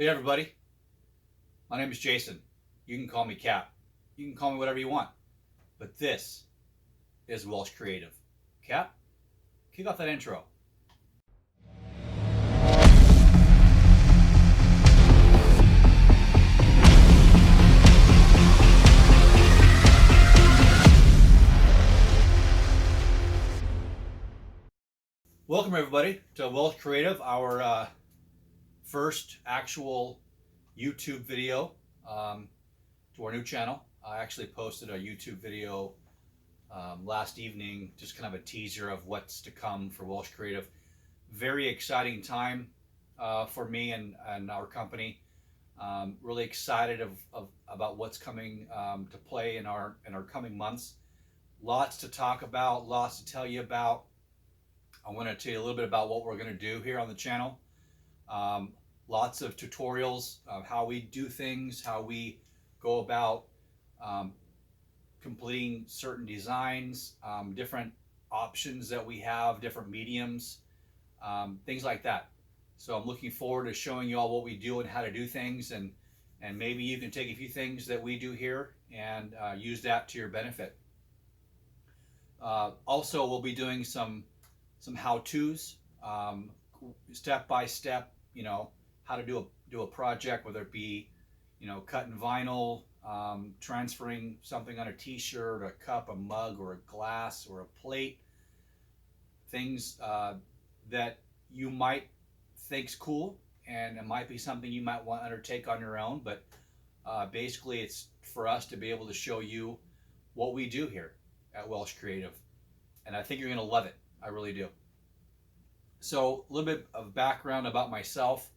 Hey everybody, my name is Jason. You can call me Cap. You can call me whatever you want. But this is Welsh Creative. Cap, kick off that intro. Welcome everybody to Welsh Creative, our first actual YouTube video to our new channel. I actually posted a YouTube video last evening, just kind of a teaser of what's to come for Welsh Creative. Very exciting time for me and our company. Really excited about what's coming to play in our coming months. Lots to talk about, lots to tell you about. I want to tell you a little bit about what we're going to do here on the channel. Lots of tutorials of how we do things, how we go about completing certain designs, different options that we have, different mediums, things like that. So I'm looking forward to showing you all what we do and how to do things, and maybe you can take a few things that we do here and use that to your benefit. Also, we'll be doing some how-tos, step by step, how to do a project, whether it be, cutting vinyl, transferring something on a t-shirt, a cup, a mug, or a glass, or a plate. Things that you might think's cool, and it might be something you might want to undertake on your own, but basically it's for us to be able to show you what we do here at Welsh Creative. And I think you're going to love it. I really do. So a little bit of background about myself.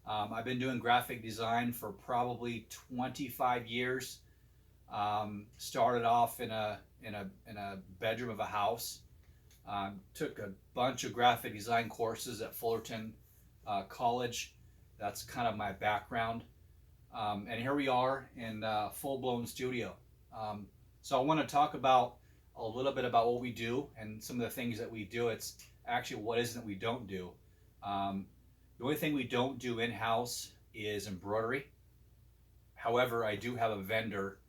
I've been doing graphic design for probably 25 years. Started off in a bedroom of a house. Took a bunch of graphic design courses at Fullerton College. That's kind of my background. And here we are in a full-blown studio. So I want to talk about a little bit about what we do and some of the things that we do. It's actually what isn't that we don't do. The only thing we don't do in-house is embroidery. However, I do have a vendor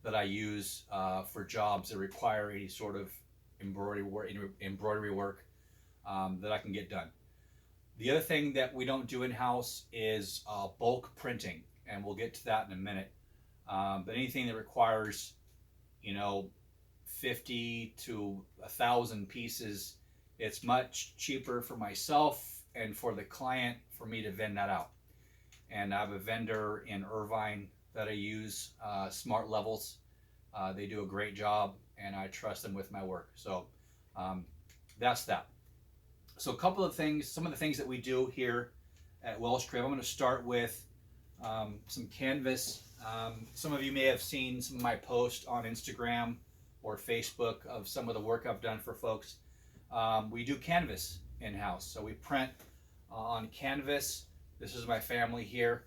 that I use for jobs that require any sort of embroidery work that I can get done. The other thing that we don't do in-house is bulk printing, and we'll get to that in a minute. But anything that requires, 50 to 1,000 pieces, it's much cheaper for myself and for the client for me to vend that out. And I have a vendor in Irvine that I use, Smart Levels. They do a great job, and I trust them with my work. So that's that. So a couple of things, some of the things that we do here at Welsh Creative. I'm going to start with some canvas. Some of you may have seen some of my posts on Instagram or Facebook of some of the work I've done for folks. We do canvas in-house, so we print on canvas. This is my family here.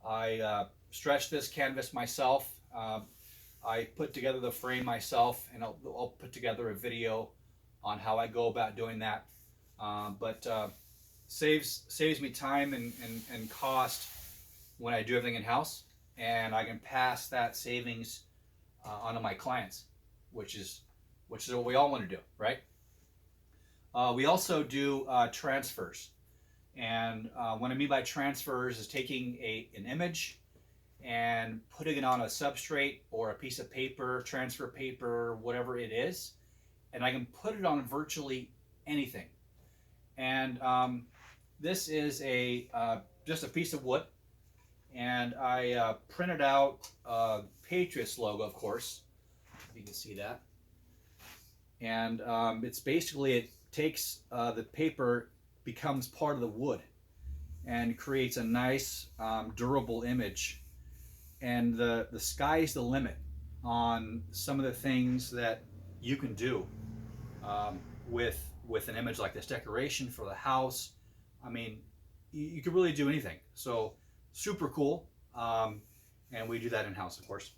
I stretched this canvas myself. I put together the frame myself, and I'll put together a video on how I go about doing that. But saves me time and cost when I do everything in-house, and I can pass that savings onto my clients, which is what we all want to do, right? We also do transfers, and what I mean by transfers is taking an image and putting it on a substrate or a piece of paper, transfer paper, whatever it is, and I can put it on virtually anything. And this is just a piece of wood, and I printed out Patriots logo, of course, if you can see that. And it's basically, it takes the paper, becomes part of the wood, and creates a nice durable image. And the sky's the limit on some of the things that you can do with an image like this. Decoration for the house, I mean, you could really do anything. So super cool, and we do that in-house, of course.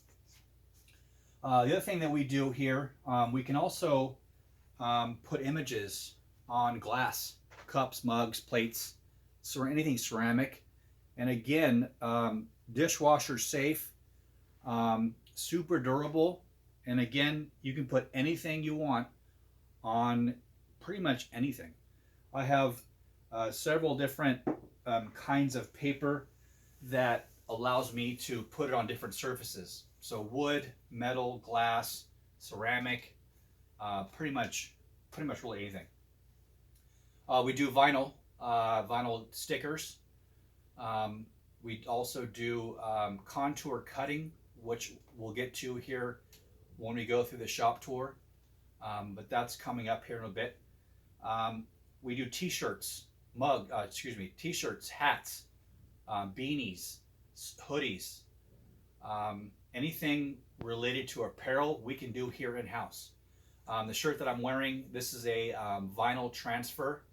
The other thing that we do here, we can also put images on glass, cups, mugs, plates, anything ceramic, And again, dishwasher safe, super durable. And again, you can put anything you want on pretty much anything. I have several different kinds of paper that allows me to put it on different surfaces. So wood, metal, glass, ceramic, pretty much really anything. We do vinyl stickers. Um, we also do contour cutting, which we'll get to here when we go through the shop tour. But that's coming up here in a bit. Um, we do t-shirts, t-shirts, hats, beanies, hoodies, anything related to apparel we can do here in house. The shirt that I'm wearing, this is a vinyl transfer.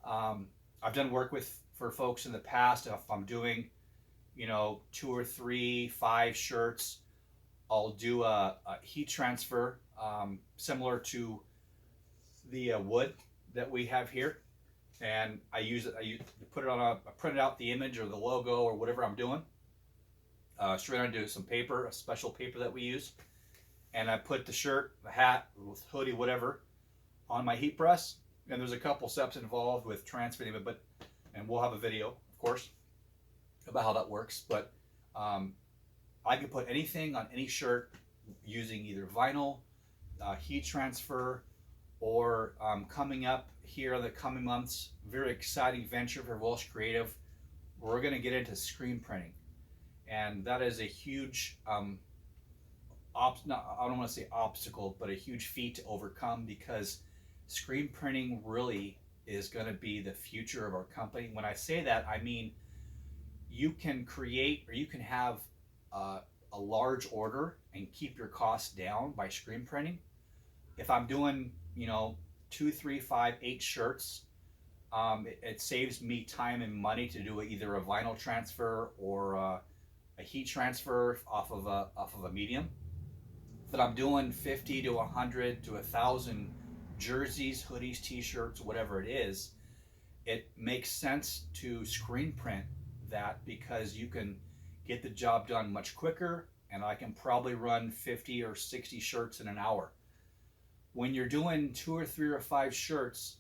I've done work for folks in the past. If I'm doing, two or three, five shirts, I'll do a heat transfer similar to the wood that we have here, and I use it. I put it on I printed out the image or the logo or whatever I'm doing straight onto some paper, a special paper that we use, and I put the shirt, the hat, hoodie, whatever, on my heat press. And there's a couple steps involved with transferring it, and we'll have a video, of course, about how that works. But I can put anything on any shirt using either vinyl, heat transfer, or coming up here in the coming months, very exciting venture for Welsh Creative. We're going to get into screen printing, and that is a huge, I don't want to say obstacle, but a huge feat to overcome, because screen printing really is going to be the future of our company. When I say that, I mean you can create, or you can have a large order and keep your costs down by screen printing. If I'm doing, 2, 3, 5, 8 shirts, it saves me time and money to do either a vinyl transfer or a heat transfer off of a medium. But I'm doing 50 to 100 to 1,000 jerseys, hoodies, t-shirts, whatever it is. It makes sense to screen print that, because you can get the job done much quicker, and I can probably run 50 or 60 shirts in an hour. When you're doing 2 or 3 or 5 shirts,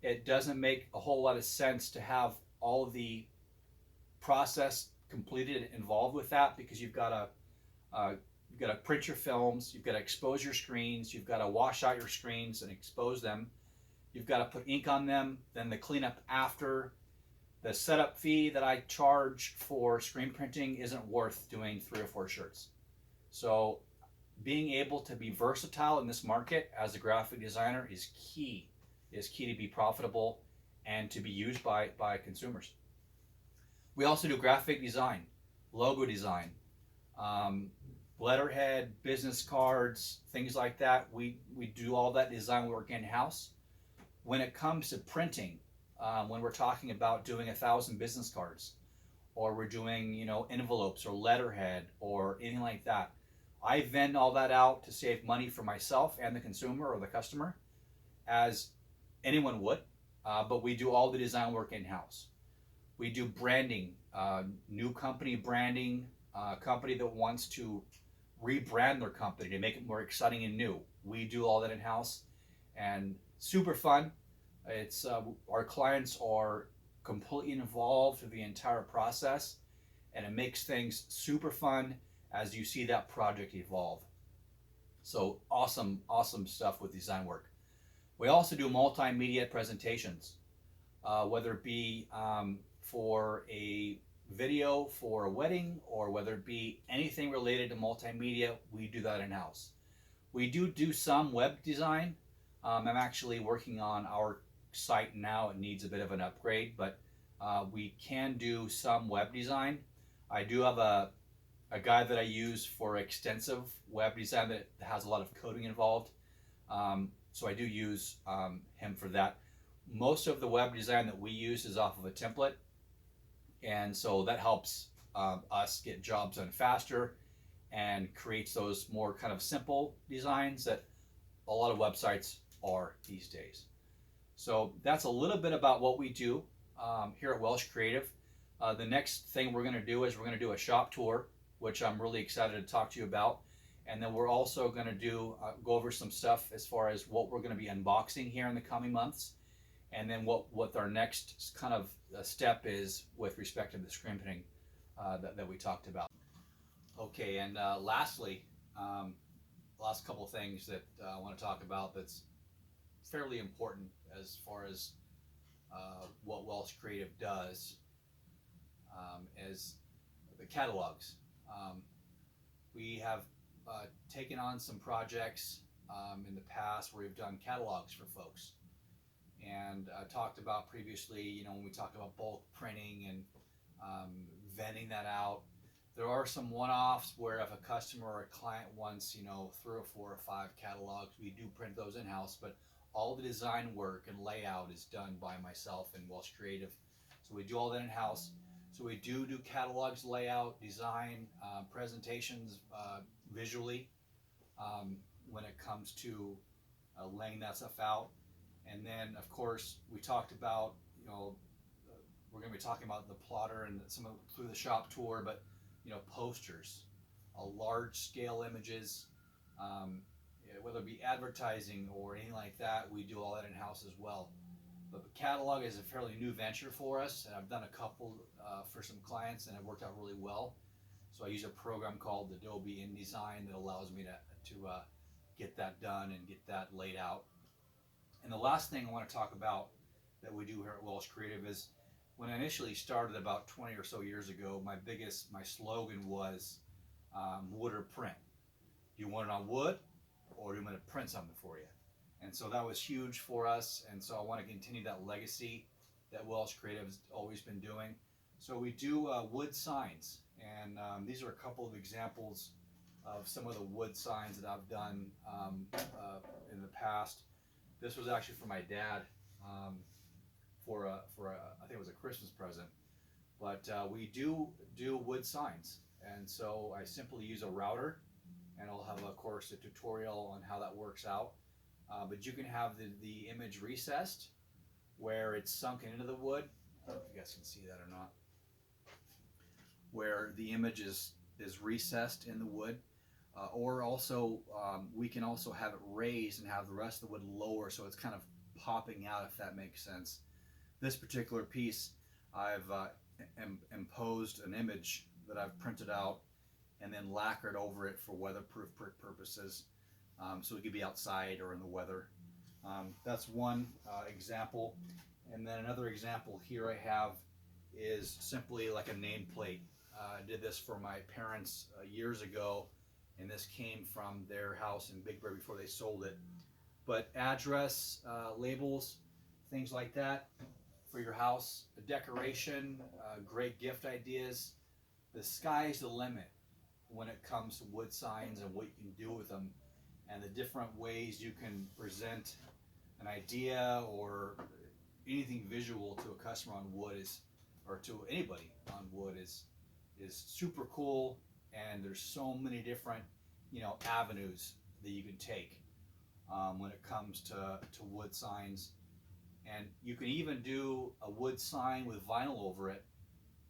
it doesn't make a whole lot of sense to have all the process completed involved with that, because you've got to print your films, you've got to expose your screens, you've got to wash out your screens and expose them, you've got to put ink on them, then the cleanup after. The setup fee that I charge for screen printing isn't worth doing 3 or 4 shirts. So being able to be versatile in this market as a graphic designer is key to be profitable and to be used by consumers. We also do graphic design, logo design, letterhead, business cards, things like that. We do all that design work in-house. When it comes to printing, when we're talking about doing 1,000 business cards, or we're doing, envelopes or letterhead or anything like that, I vend all that out to save money for myself and the consumer or the customer, as anyone would. But we do all the design work in-house. We do branding, new company branding, company that wants to rebrand their company to make it more exciting and new. We do all that in-house, and super fun. It's our clients are completely involved through the entire process, and it makes things super fun as you see that project evolve. So awesome stuff with design work. We also do multimedia presentations, whether it be for a video for a wedding, or whether it be anything related to multimedia. We do that in-house. We do some web design. I'm actually working on our site now. It needs a bit of an upgrade, but we can do some web design. I do have a guy that I use for extensive web design that has a lot of coding involved. So I do use him for that. Most of the web design that we use is off of a template, and so that helps us get jobs done faster and creates those more kind of simple designs that a lot of websites are these days. So that's a little bit about what we do here at Welsh Creative. The next thing we're going to do is we're going to do a shop tour, which I'm really excited to talk to you about. And then we're also going to do go over some stuff as far as what we're going to be unboxing here in the coming months, and then what our next kind of step is with respect to the screen printing that we talked about. Okay, and lastly, last couple of things that I want to talk about that's fairly important as far as what Welsh Creative does is the catalogs. We have taken on some projects in the past where we've done catalogs for folks, and I talked about previously, when we talked about bulk printing and vending that out. There are some one-offs where if a customer or a client wants, 3 or 4 or 5 catalogs, we do print those in-house, but all the design work and layout is done by myself and Welsh Creative. So we do all that in-house. So we do catalogs, layout, design, presentations visually when it comes to laying that stuff out. And then, of course, we talked about, we're going to be talking about the plotter and some of through the shop tour, but posters, large scale images, whether it be advertising or anything like that, we do all that in house as well. But the catalog is a fairly new venture for us, and I've done a couple for some clients, and it worked out really well. So I use a program called Adobe InDesign that allows me to get that done and get that laid out. And the last thing I want to talk about that we do here at Welsh Creative is, when I initially started about 20 or so years ago, my slogan was wood or print. Do you want it on wood, or do you want to print something for you? And so that was huge for us, and so I want to continue that legacy that Welsh Creative has always been doing. So we do wood signs, and these are a couple of examples of some of the wood signs that I've done in the past. This was actually for my dad. For I think it was a Christmas present, but we do wood signs, and so I simply use a router, and I'll have, of course, a tutorial on how that works out. But you can have the image recessed, where it's sunken into the wood. I don't know if you guys can see that or not. Where the image is recessed in the wood, or also we can also have it raised and have the rest of the wood lower, so it's kind of popping out, if that makes sense. This particular piece, I've imposed an image that I've printed out and then lacquered over it for weatherproof purposes, so it could be outside or in the weather. That's one example. And then another example here I have is simply like a nameplate. I did this for my parents years ago, and this came from their house in Big Bear before they sold it. But address, labels, things like that for your house, a decoration, great gift ideas. The sky's the limit when it comes to wood signs and what you can do with them, and the different ways you can present an idea or anything visual to a customer on wood or to anybody on wood is super cool. And there's so many different avenues that you can take when it comes to wood signs. And you can even do a wood sign with vinyl over it,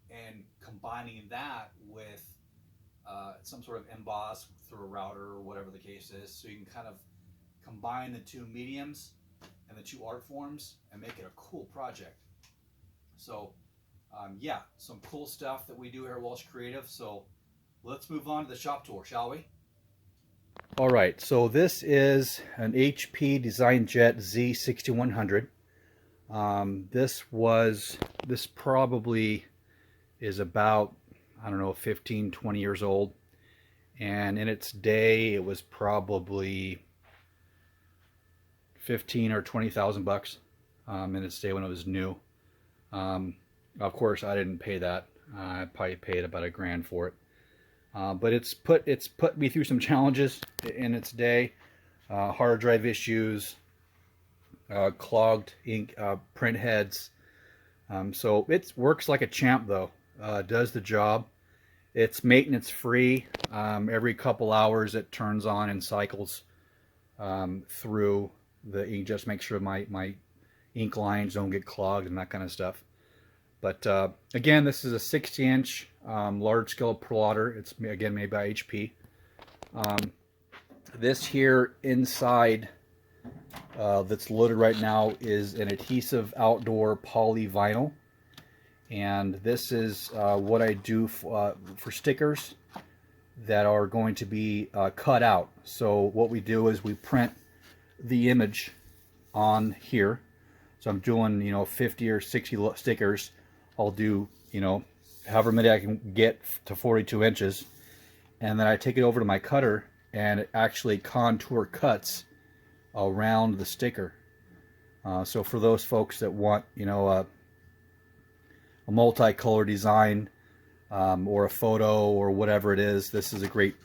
and combining that with some sort of emboss through a router or whatever the case is, so you can kind of combine the two mediums and the two art forms and make it a cool project. So yeah, some cool stuff that we do here at Welsh Creative. So let's move on to the shop tour, shall we? All right, so this is an HP DesignJet Z6100. This probably is about, I don't know, 15, 20 years old. And in its day, it was probably 15 or 20,000 bucks in its day when it was new. Of course, I didn't pay that. I probably paid about $1,000 for it. But it's put me through some challenges in its day. Hard drive issues, clogged ink print heads. So it works like a champ, though. Does the job. It's maintenance free. Every couple hours it turns on and cycles through the ink, just make sure my ink lines don't get clogged and that kind of stuff. But again, this is a 60-inch large scale plotter. It's again made by HP. This here inside that's loaded right now is an adhesive outdoor poly vinyl, and this is what I do for stickers that are going to be cut out. So what we do is we print the image on here. So I'm doing, you know, 50 or 60 stickers. I'll do, you know, however many I can get to 42 inches, and then I take it over to my cutter and it actually contour cuts around the sticker. So for those folks that want, you know, a multicolor design or a photo or whatever it is, this is a great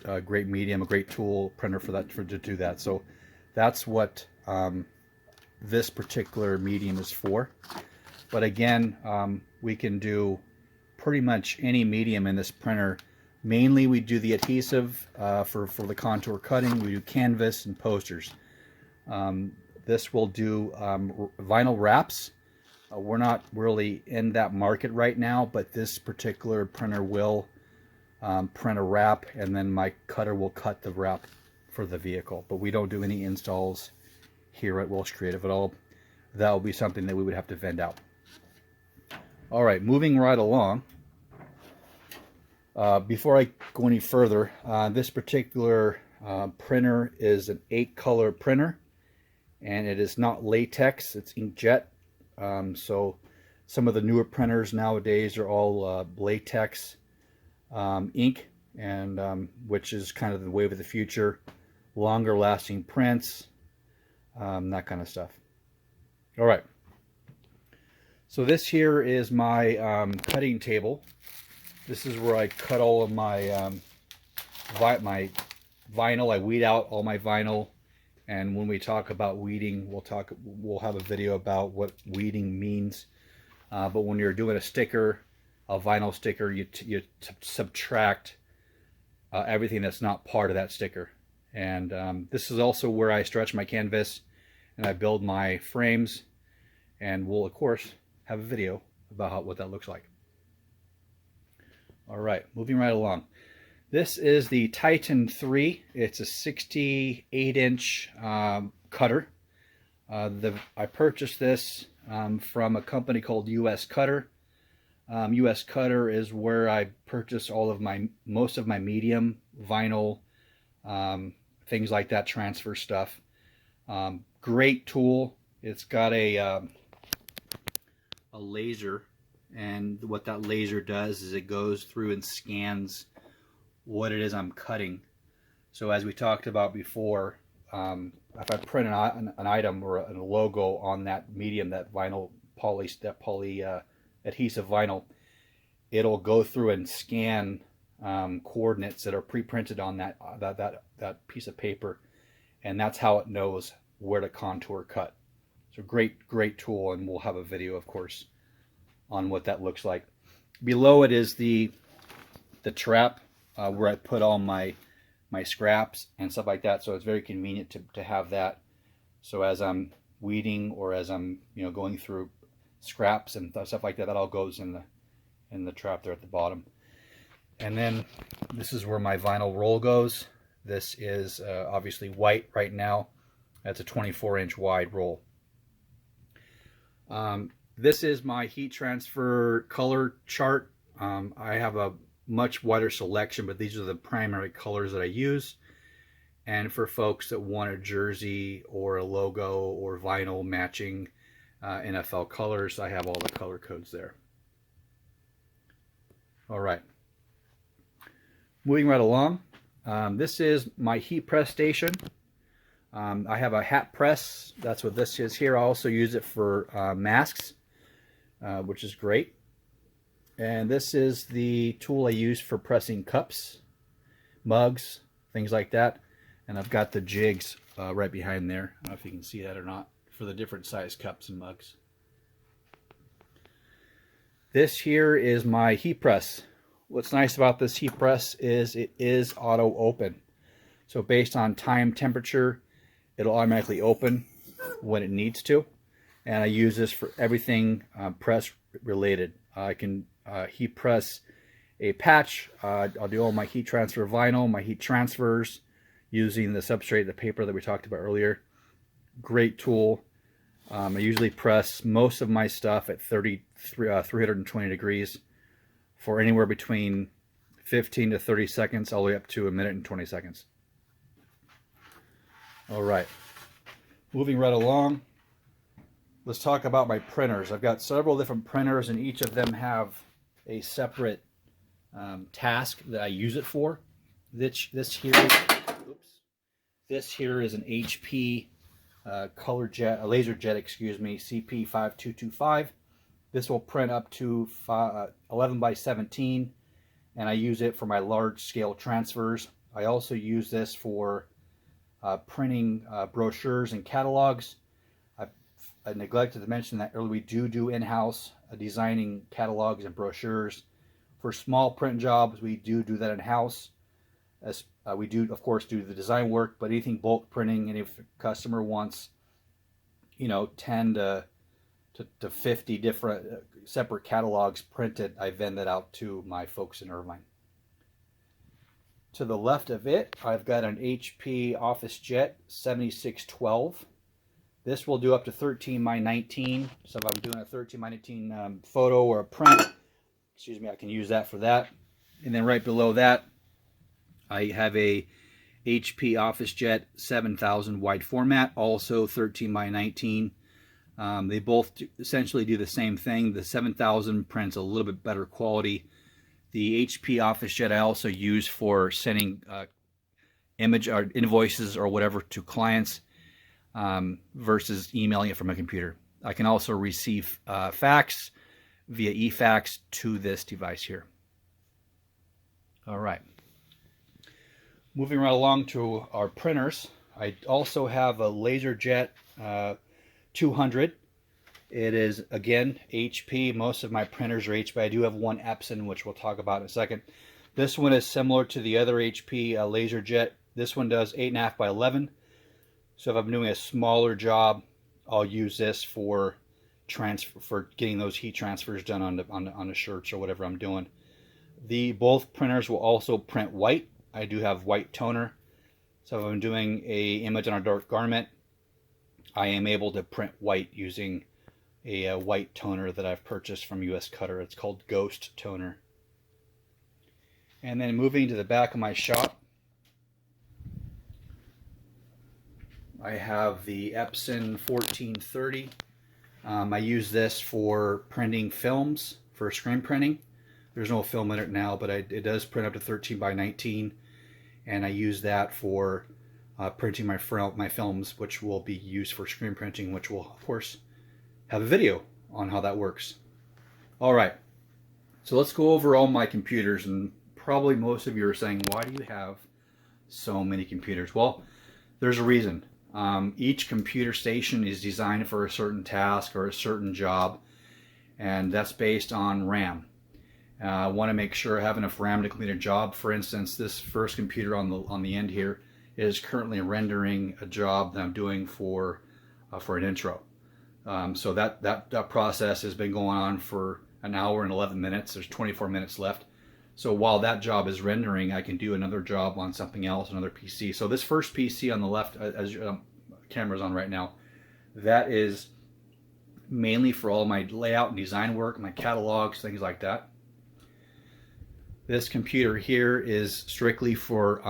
medium, a great tool printer for that, to do that. So that's what this particular medium is for. But again, we can do pretty much any medium in this printer. Mainly we do the adhesive for the contour cutting. We do canvas and posters. This will do vinyl wraps. We're not really in that market right now, but this particular printer will print a wrap, and then my cutter will cut the wrap for the vehicle. But we don't do any installs here at Welsh Creative at all. That will be something that we would have to vend out. All right, moving right along. Before I go any further, this particular printer is an 8-color printer, and it is not latex, it's inkjet. So some of the newer printers nowadays are all latex ink, and which is kind of the wave of the future. Longer lasting prints, that kind of stuff. All right. So this here is my cutting table. This is where I cut all of my my vinyl. I weed out all my vinyl, and when we talk about weeding, we'll have a video about what weeding means. But when you're doing a sticker, a vinyl sticker, you subtract everything that's not part of that sticker. And this is also where I stretch my canvas and I build my frames, and we'll of course have a video about what that looks like. All right, moving right along. This is the Titan 3. It's a 68-inch cutter. I purchased this from a company called US Cutter. US Cutter is where I purchase most of my medium vinyl, things like that, transfer stuff. Great tool. It's got a laser, and what that laser does is it goes through and scans what it is I'm cutting. So as we talked about before, if I print an item or a logo on that medium, that vinyl poly adhesive vinyl, it'll go through and scan coordinates that are pre-printed on that piece of paper, and that's how it knows where to contour cut. So great tool, and we'll have a video, of course, on what that looks like. Below it is the trap where I put all my scraps and stuff like that. So it's very convenient to have that. So as I'm weeding or as I'm going through scraps and stuff like that, that all goes in the trap there at the bottom. And then this is where my vinyl roll goes. This is obviously white right now. That's a 24-inch wide roll. This is my heat transfer color chart. I have a much wider selection, but these are the primary colors that I use. And for folks that want a jersey or a logo or vinyl matching NFL colors, I have all the color codes there. All right. Moving right along. This is my heat press station. I have a hat press. That's what this is here. I also use it for masks, which is great. And this is the tool I use for pressing cups, mugs, things like that. And I've got the jigs right behind there. I don't know if you can see that or not, for the different size cups and mugs. This here is my heat press. What's nice about this heat press is it is auto open. So based on time, temperature, it'll automatically open when it needs to. And I use this for everything press related. I can heat press a patch. I'll do all my heat transfer vinyl, my heat transfers using the substrate, the paper that we talked about earlier. Great tool. I usually press most of my stuff at 320 degrees for anywhere between 15 to 30 seconds, all the way up to 1 minute and 20 seconds. All right, moving right along, let's talk about my printers. I've got several different printers, and each of them have a separate task that I use it for. This here is an HP laser jet, excuse me, CP5225. This will print up to 11 by 17, and I use it for my large scale transfers. I also use this for printing brochures and catalogs. I neglected to mention that earlier. We do in-house designing catalogs and brochures. For small print jobs, we do that in-house. As we do, of course, do the design work, but anything bulk printing, and if a customer wants, 10 to 50 different separate catalogs printed, I vend that out to my folks in Irvine. To the left of it, I've got an HP OfficeJet 7612. This will do up to 13 by 19. So if I'm doing a 13 by 19 photo or a print, excuse me, I can use that for that. And then right below that, I have a HP OfficeJet 7000 wide format, also 13 by 19. They both essentially do the same thing. The 7000 prints a little bit better quality. The HP OfficeJet I also use for sending image or invoices or whatever to clients versus emailing it from a computer. I can also receive fax via eFax to this device here. All right. Moving right along to our printers, I also have a LaserJet 200. It is, again, HP. Most of my printers are HP. I do have one Epson, which we'll talk about in a second. This one is similar to the other HP LaserJet. This one does 8.5 by 11. So if I'm doing a smaller job, I'll use this for getting those heat transfers done on the shirts or whatever I'm doing. Both printers will also print white. I do have white toner. So if I'm doing an image on a dark garment, I am able to print white using a white toner that I've purchased from US Cutter. It's called Ghost Toner. And then moving to the back of my shop, I have the Epson 1430. I use this for printing films, for screen printing. There's no film in it now, but it does print up to 13 by 19. And I use that for printing my films, which will be used for screen printing, which will, of course, have a video on how that works. All right, so let's go over all my computers, and probably most of you are saying, why do you have so many computers? Well, there's a reason. Each computer station is designed for a certain task or a certain job, and that's based on RAM. I want to make sure I have enough RAM to complete a job. For instance, this first computer on the end here is currently rendering a job that I'm doing for an intro. So that process has been going on for an hour and 11 minutes. There's 24 minutes left. So while that job is rendering, I can do another job on something else, another PC. So this first PC on the left, as camera's on right now, that is mainly for all my layout and design work, my catalogs, things like that. This computer here is strictly for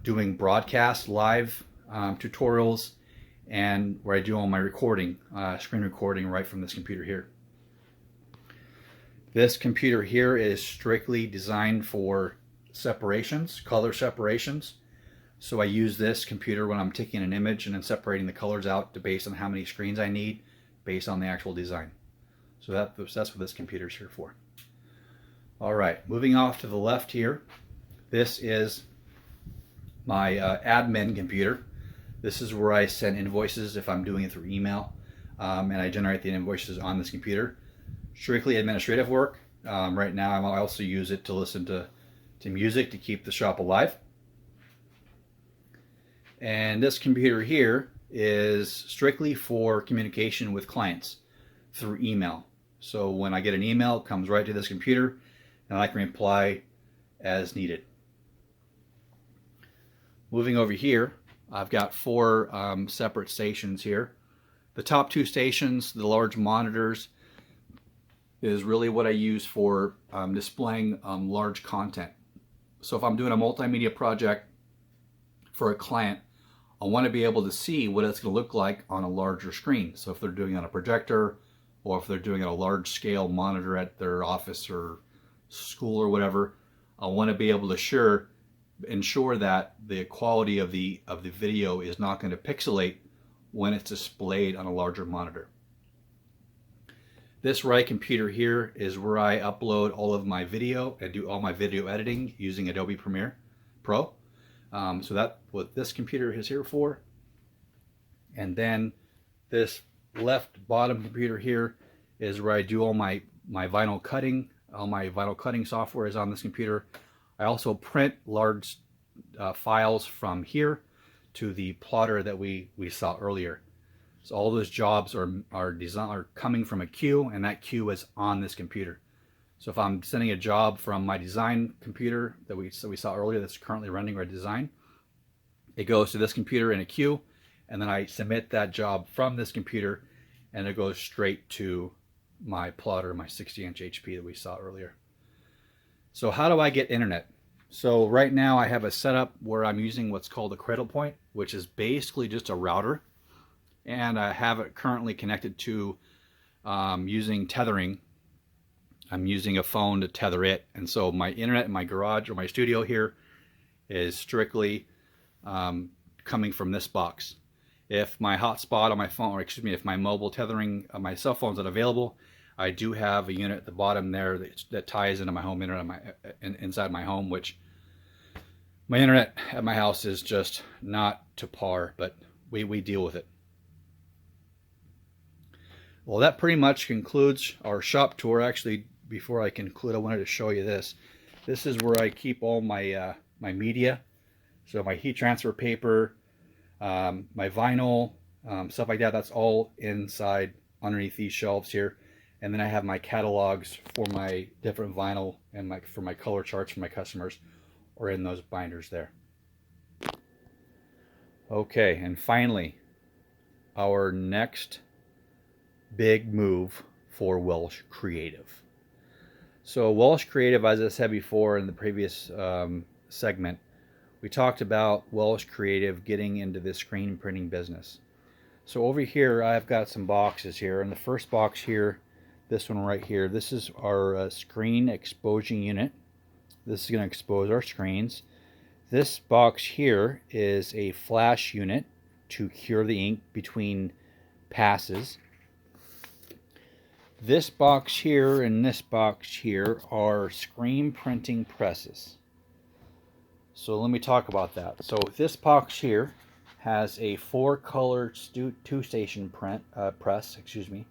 doing broadcast live tutorials, and where I do all my recording, screen recording right from this computer here. This computer here is strictly designed for separations, color separations. So I use this computer when I'm taking an image and then separating the colors out based on how many screens I need, based on the actual design. So that's what this computer is here for. All right, moving off to the left here, this is my admin computer. This is where I send invoices if I'm doing it through email, and I generate the invoices on this computer. Strictly administrative work. Right now I also use it to listen to music to keep the shop alive. And this computer here is strictly for communication with clients through email. So when I get an email, it comes right to this computer, and I can reply as needed. Moving over here, I've got four separate stations here. The top two stations, the large monitors, is really what I use for displaying large content. So if I'm doing a multimedia project for a client, I want to be able to see what it's going to look like on a larger screen. So if they're doing it on a projector, or if they're doing it on a large scale monitor at their office or school or whatever, I want to be able to ensure that the quality of the video is not going to pixelate when it's displayed on a larger monitor. This right computer here is where I upload all of my video and do all my video editing using Adobe Premiere Pro. So that's what this computer is here for. And then this left bottom computer here is where I do all my vinyl cutting. All my vinyl cutting software is on this computer. I also print large files from here to the plotter that we saw earlier. So all those jobs are coming from a queue, and that queue is on this computer. So if I'm sending a job from my design computer that we saw earlier that's currently running our design, it goes to this computer in a queue, and then I submit that job from this computer, and it goes straight to my plotter, my 60-inch HP that we saw earlier. So how do I get internet? So right now I have a setup where I'm using what's called a cradle point, which is basically just a router, and I have it currently connected to using tethering. I'm using a phone to tether it, and so my internet in my garage or my studio here is strictly coming from this box. If my hotspot on my phone, or excuse me, if my mobile tethering on my cell phone is not available, I do have a unit at the bottom there that ties into my home internet inside my home, which my internet at my house is just not to par, but we deal with it. Well, that pretty much concludes our shop tour. Actually, before I conclude, I wanted to show you this. This is where I keep all my my media. So my heat transfer paper, my vinyl, stuff like that, that's all inside underneath these shelves here. And then I have my catalogs for my different vinyl and for my color charts for my customers, or in those binders there. Okay, and finally, our next big move for Welsh Creative. So Welsh Creative, as I said before in the previous segment, we talked about Welsh Creative getting into this screen printing business. So over here I've got some boxes here, and the first box here, this one right here, this is our screen exposing unit. This is going to expose our screens. This box here is a flash unit to cure the ink between passes. This box here and this box here are screen printing presses. So let me talk about that. So this box here has a 4-color 2-station press. Excuse me.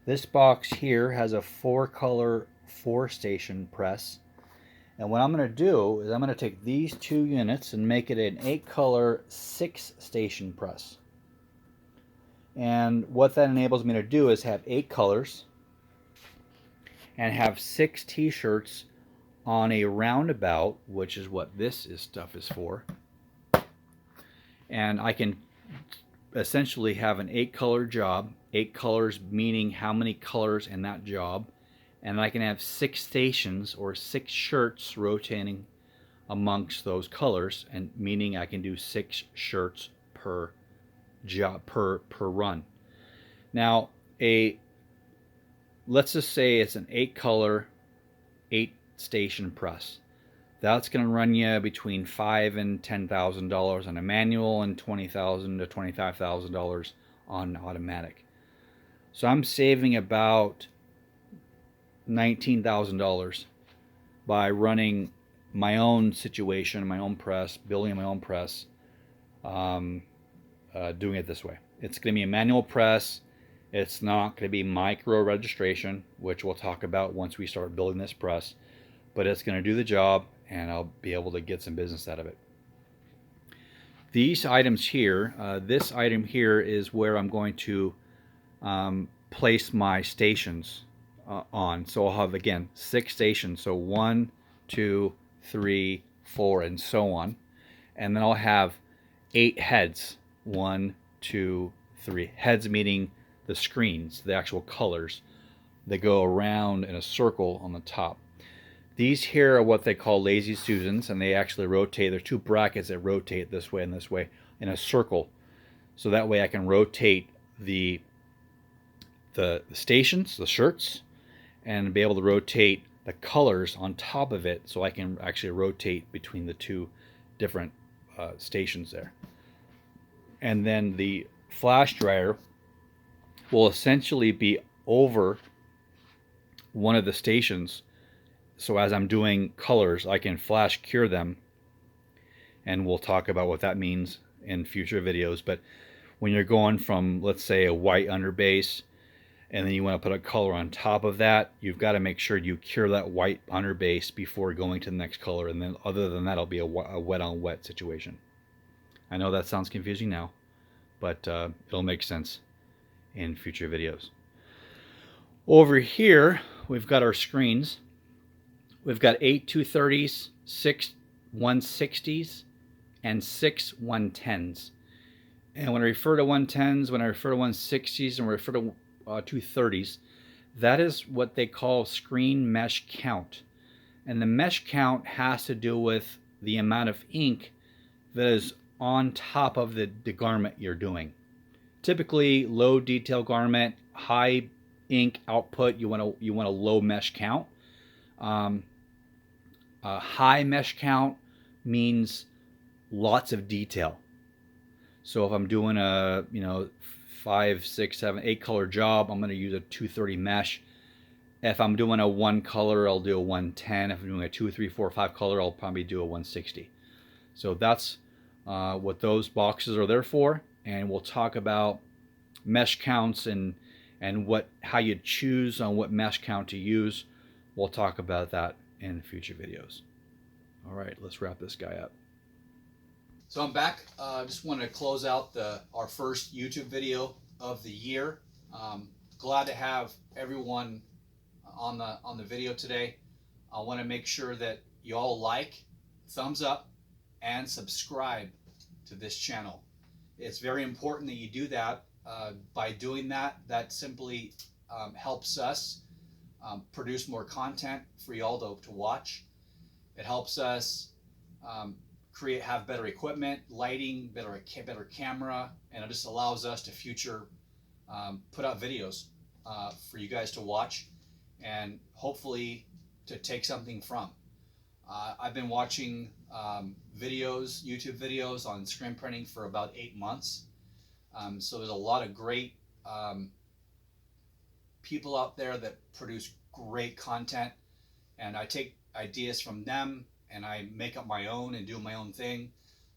This box here has a 4-color 4-station press. And what I'm going to do is I'm going to take these two units and make it an 8-color 6-station press. And what that enables me to do is have 8 colors and have 6 t-shirts on a roundabout, which is what this stuff is for. And I can essentially have an 8-color job, 8 colors meaning how many colors in that job, and I can have 6 stations or 6 shirts rotating amongst those colors, and meaning I can do 6 shirts per job per run. Now let's just say it's an 8-color 8-station press. That's going to run you between $5,000 and $10,000 on a manual and $20,000 to $25,000 on automatic. So I'm saving about $19,000 by running my own situation, my own press, building my own press, doing it this way. It's going to be a manual press. It's not going to be micro registration, which we'll talk about once we start building this press, but it's going to do the job, and I'll be able to get some business out of it. These items here, this item here is where I'm going to place my stations on. So I'll have, again, 6 stations. So 1, 2, 3, 4, and so on. And then I'll have 8 heads. 1, 2, 3. Heads meaning the screens, the actual colors that go around in a circle on the top. These here are what they call lazy Susans, and they actually rotate. There's 2 brackets that rotate this way and this way in a circle. So that way I can rotate the stations, the shirts, and be able to rotate the colors on top of it, so I can actually rotate between the 2 different stations there. And then the flash dryer will essentially be over one of the stations, so as I'm doing colors I can flash cure them, and we'll talk about what that means in future videos. But when you're going from, let's say, a white underbase and then you want to put a color on top of that, you've got to make sure you cure that white underbase before going to the next color, and then other than that it'll be a wet on wet situation. I know that sounds confusing now, but it'll make sense in future videos. Over here we've got our screens. We've got 8 230s, 6 160s, and 6 110s. And when I refer to 110s, when I refer to 160s, and when I refer to 230s, that is what they call screen mesh count. And the mesh count has to do with the amount of ink that is on top of the garment you're doing. Typically, low detail garment, high ink output, you want a low mesh count. High mesh count means lots of detail. So if I'm doing a 5, 6, 7, 8 color job, I'm going to use a 230 mesh. If I'm doing a 1 color, I'll do a 110. If I'm doing a 2, 3, 4, 5 color, I'll probably do a 160. So that's what those boxes are there for. And we'll talk about mesh counts and how you choose on what mesh count to use. We'll talk about that in future videos. All right, let's wrap this guy up. So I'm back. Just wanted to close out our first YouTube video of the year. Glad to have everyone on the video today. I want to make sure that you all like, thumbs up, and subscribe to this channel. It's very important that you do that. By doing that, that simply helps us produce more content for y'all to watch. It helps us have better equipment, lighting, better camera, and it just allows us to put out videos for you guys to watch and hopefully to take something from. I've been watching YouTube videos on screen printing for about 8 months. So there's a lot of great people out there that produce great content, and I take ideas from them and I make up my own and do my own thing.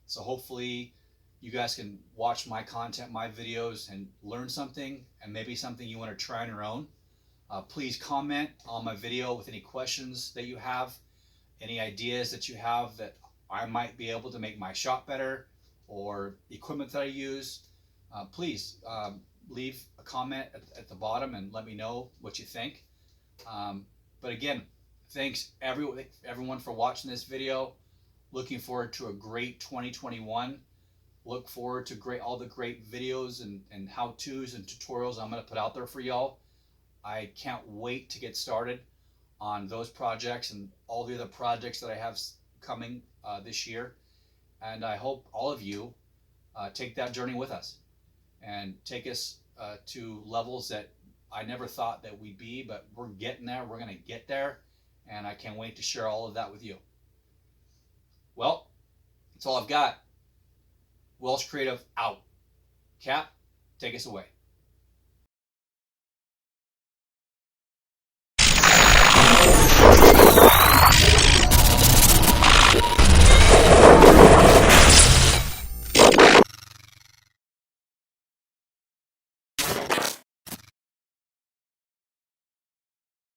So hopefully you guys can watch my content, my videos, and learn something, and maybe something you want to try on your own. Please comment on my video with any questions that you have, any ideas that you have that I might be able to make my shop better, or equipment that I use. Please leave a comment at the bottom and let me know what you think. But again, thanks everyone for watching this video. Looking forward to a great 2021. Look forward to all the great videos and how-tos and tutorials I'm going to put out there for y'all. I can't wait to get started on those projects and all the other projects that I have coming this year. And I hope all of you take that journey with us and take us to levels that I never thought that we'd be, but we're getting there. We're going to get there, and I can't wait to share all of that with you. Well, that's all I've got. Welsh Creative out. Cap, take us away.